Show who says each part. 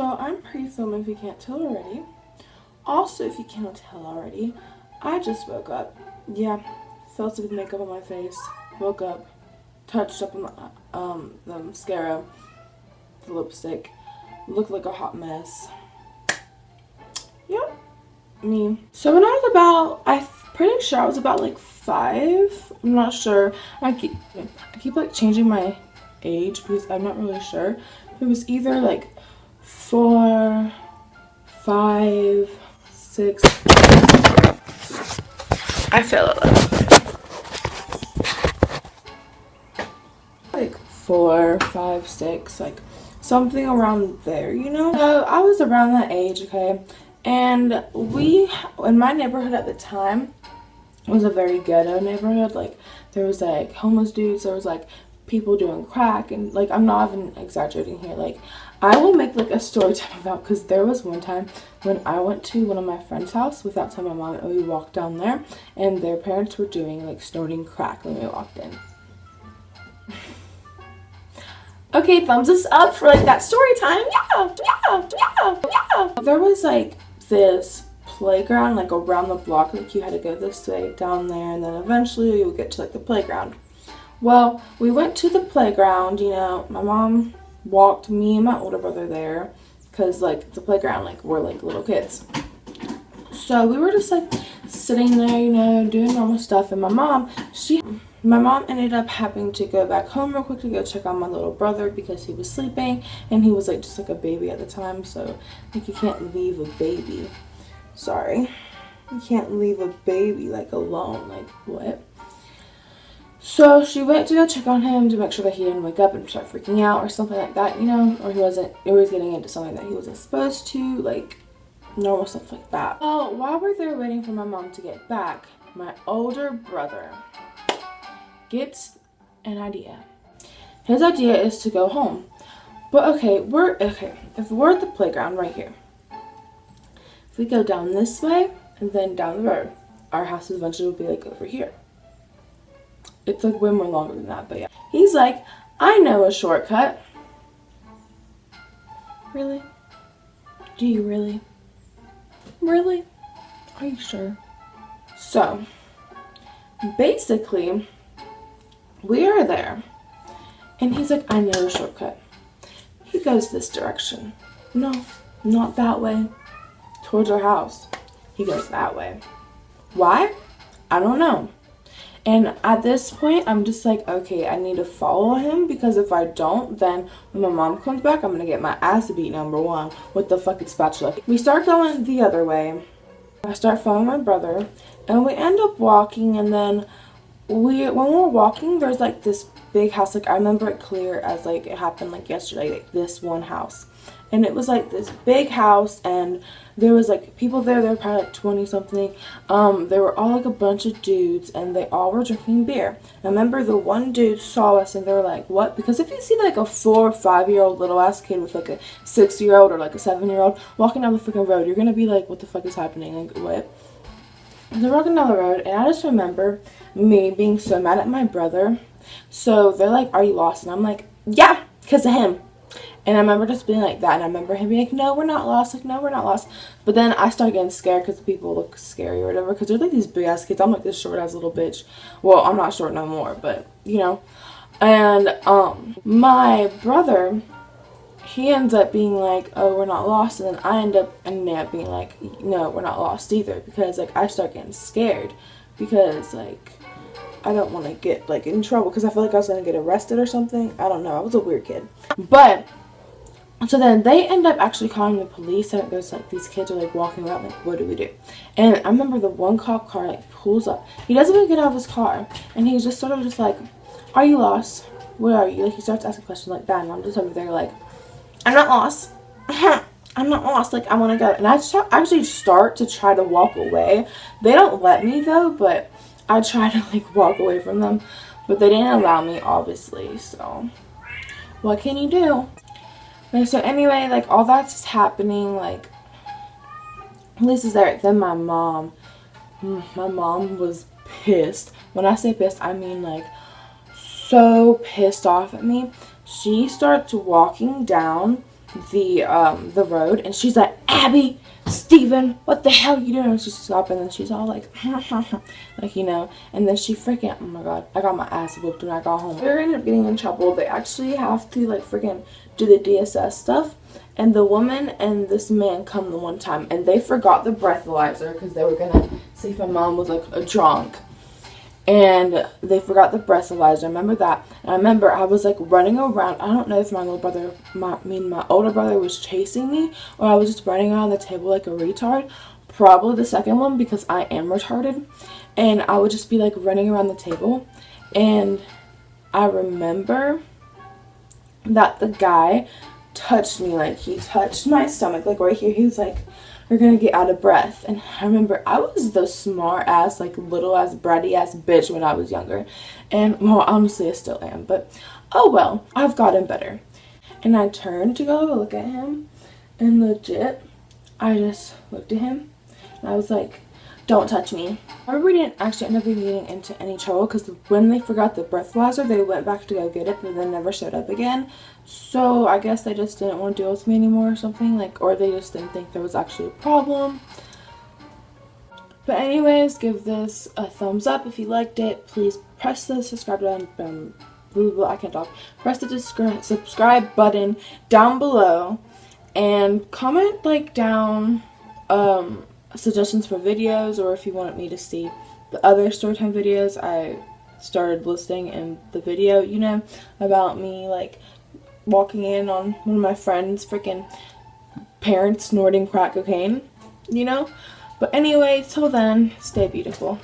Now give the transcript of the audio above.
Speaker 1: So I'm pre-filming if you can't tell already. Also, if you cannot tell already, I just woke up. Yeah, fell asleep with makeup on my face. Woke up, touched up on the mascara, the lipstick. Looked like a hot mess. Yep, me. So when I was about, I'm pretty sure I was about like 5. I'm not sure. I keep like changing my age because I'm not really sure. It was either like 4, 5, 6. I feel it. Like 4, 5, 6, like something around there, you know? So I was around that age, okay? And in my neighborhood at the time, was a very ghetto neighborhood. Like there was like homeless dudes, there was like people doing crack, and like I'm not even exaggerating here. Like I will make like a story time about, because there was one time when I went to one of my friend's house without telling my mom, and we walked down there and their parents were doing like snorting crack when we walked in. Okay, thumbs us up for like that story time. Yeah. There was like this playground like around the block, like you had to go this way down there, and then eventually you would get to like the playground. Well, we went to the playground, you know, my mom walked me and my older brother there because like the playground, like we're like little kids. So we were just like sitting there, you know, doing normal stuff, and my mom ended up having to go back home real quick to go check on my little brother because he was sleeping, and he was like just like a baby at the time, so like you can't leave a baby. Sorry, you can't leave a baby like alone, like what? So she went to go check on him to make sure that he didn't wake up and start freaking out or something like that, you know, or he was getting into something that he wasn't supposed to, like normal stuff like that. Well, while we're there waiting for my mom to get back, my older brother gets an idea. His idea is to go home. But if we're at the playground right here, if we go down this way and then down the road, our house eventually will be like over here. It's like way more longer than that, but yeah. He's like, I know a shortcut. Really? Do you really? Really? Are you sure? So, basically, we are there, and he's like, I know a shortcut. He goes this direction. No, not that way. Towards our house. He goes that way. Why? I don't know. And at this point, I'm just like, okay, I need to follow him, because if I don't, then when my mom comes back, I'm gonna get my ass beat, number one, with the fucking spatula. We start going the other way. I start following my brother, and we end up walking, and then when we're walking, there's like this big house. Like I remember it clear as like it happened like yesterday, like this one house. And it was like this big house, and there was like people there. They were probably like 20 something. They were all like a bunch of dudes, and they all were drinking beer. And I remember the one dude saw us, and they were like, what? Because if you see like a 4 or 5-year-old little ass kid with like a 6-year-old or like a 7-year-old walking down the freaking road, you're gonna be like, what the fuck is happening? Like what? And they're walking down the road, and I just remember me being so mad at my brother. So they're like, are you lost? And I'm like, yeah, because of him. And I remember just being like that, and I remember him being like, no, we're not lost, like, no, we're not lost. But then I started getting scared because people look scary or whatever, because they're like these big ass kids. I'm like this short ass little bitch. Well, I'm not short no more, but you know. And my brother, he ends up being like, oh, we're not lost. And then I end up being like, no, we're not lost either, because like I start getting scared, because like I don't want to get like in trouble, because I feel like I was going to get arrested or something. I don't know, I was a weird kid. But so then they end up actually calling the police, and there's like these kids are like walking around like, what do we do? And I remember the one cop car like pulls up. He doesn't even get out of his car, and he's just sort of just like, are you lost? Where are you? Like he starts asking questions like that, and I'm just over there like, I'm not lost. I'm not lost. Like I want to go. And I actually start to try to walk away. They don't let me though, but I try to like walk away from them, but they didn't allow me, obviously. So what can you do? And so anyway, like all that's happening, like Lisa's there. Then my mom was pissed. When I say pissed, I mean like so pissed off at me. She starts walking down the road, and she's like, Abby, Steven, what the hell you doing? She's stopping, and she's all like, like, you know, and then she freaking, oh my god, I got my ass whooped when I got home. We ended up getting in trouble. They actually have to like freaking do the DSS stuff, and the woman and this man come the one time, and they forgot the breathalyzer because they were gonna see if my mom was like a drunk. And they forgot the breathalyzer. I remember that. And I remember I was like running around. I don't know if my little brother, my older brother was chasing me, or I was just running around the table like a retard. Probably the second one, because I am retarded. And I would just be like running around the table. And I remember that the guy touched me, like he touched my stomach, like right here. He was like, "You're gonna get out of breath." And I remember I was the smart ass, like little ass, bratty ass bitch when I was younger. And well, honestly, I still am. But oh well, I've gotten better. And I turned to go look at him, and legit, I just looked at him, and I was like, "Don't touch me." I remember we didn't actually end up getting into any trouble, because when they forgot the breathalyzer, they went back to go get it, but then never showed up again. So I guess they just didn't want to deal with me anymore or something, like, or they just didn't think there was actually a problem. But anyways, give this a thumbs up if you liked it. Please press the subscribe button. I can't talk. Press the subscribe button down below, and comment like down suggestions for videos, or if you want me to see the other Storytime videos I started listing in the video, you know, about me like walking in on one of my friends' freaking parents snorting crack cocaine, you know. But anyway, till then, stay beautiful.